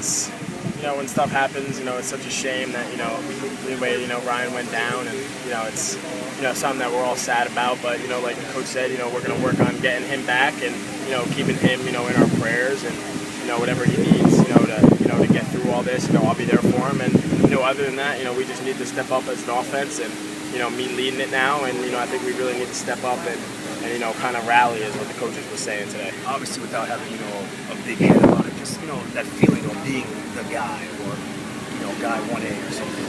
it's, when stuff happens, it's such a shame that, the way, Ryan went down, and, it's, something that we're all sad about, but, like the coach said, we're going to work on getting him back and, keeping him, in our prayers, and, whatever he needs, to get through all this, I'll be there for him, and, other than that, we just need to step up as an offense, and, me leading it now, and, I think we really need to step up and kind of rally is what the coaches were saying today. Obviously, without having, a big head on it, just, that feeling of being the guy, or, guy 1A or something.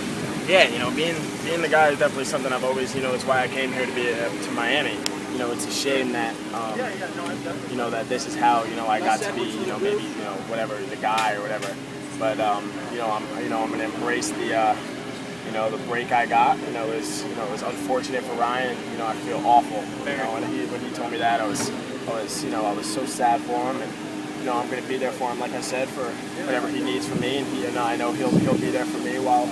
Yeah, being the guy is definitely something I've always, it's why I came here to Miami. It's a shame that, that this is how, I got to be, maybe, whatever, the guy or whatever. But, I'm going to embrace the break I got. It was unfortunate for Ryan. I feel awful. When he told me that, I was so sad for him, and I'm going to be there for him, like I said, for whatever he needs from me, and I know he'll be there for me while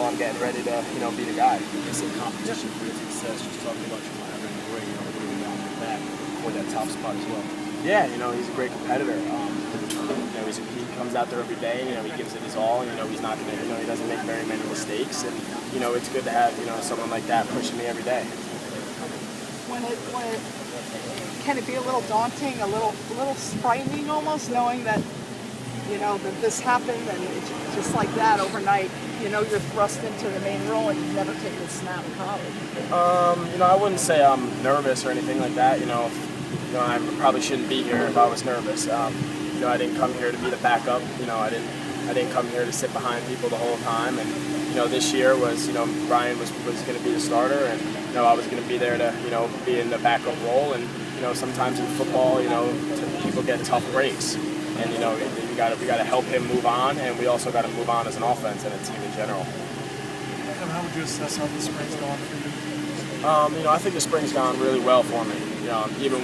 I'm getting ready to be the guy. It's a competition for success. Just talking about you having a great, really down your back for that top spot as well. Yeah, he's a great competitor. He comes out there every day. He gives it his all. He's not going to. He doesn't make very many mistakes, and it's good to have someone like that pushing me every day. Can it be a little daunting, a little frightening almost, knowing that that this happened, and it's just like that overnight, you're thrust into the main role and you've never taken a snap in college? I wouldn't say I'm nervous or anything like that. I probably shouldn't be here if I was nervous. I didn't come here to be the backup. I didn't come here to sit behind people the whole time. And this year was, Ryan was going to be the starter, and I was going to be there to be in the backup role. And sometimes in football, people get tough breaks, and we got to help him move on, and we also got to move on as an offense and a team in general. How would you assess how the spring's gone for you? I think the spring's gone really well for me. Even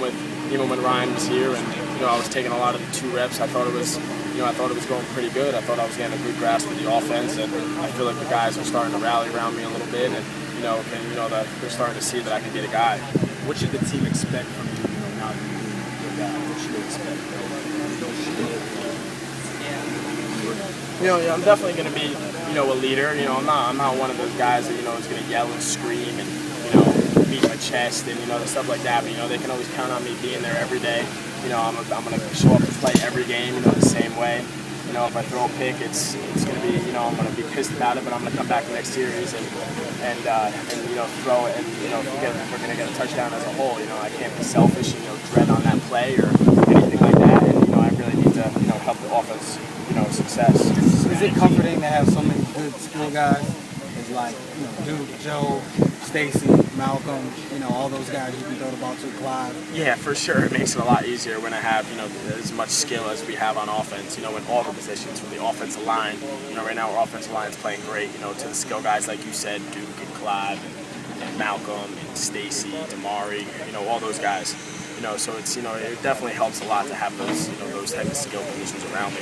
when Ryan was here, and I was taking a lot of the 2 reps, I thought it was going pretty good. I thought I was getting a good grasp of the offense, and I feel like the guys are starting to rally around me a little bit, and they're starting to see that I can be the guy. What should the team expect from you? Now that you're the guy, what should they expect? I'm definitely going to be, a leader. I'm not one of those guys that is going to yell and scream and beat my chest and the stuff like that. But they can always count on me being there every day. I'm going to show up and play every game, the same way. If I throw a pick, it's going to be, I'm going to be pissed about it, but I'm going to come back next series and throw it, and we're going to get a touchdown as a whole. I can't be selfish, dread on that play or anything like that, and I really need to help the offense, success. Is it comforting to have so many good skill guys? It's like Duke, Joe, Stacy, Malcolm, all those guys you can throw the ball to, Clyde. Yeah, for sure. It makes it a lot easier when I have, as much skill as we have on offense, in all the positions from the offensive line. Right now our offensive line is playing great, to the skill guys like you said, Duke and Clyde and Malcolm and Stacy, Damari, all those guys. So it's, it definitely helps a lot to have those, those type of skill positions around me.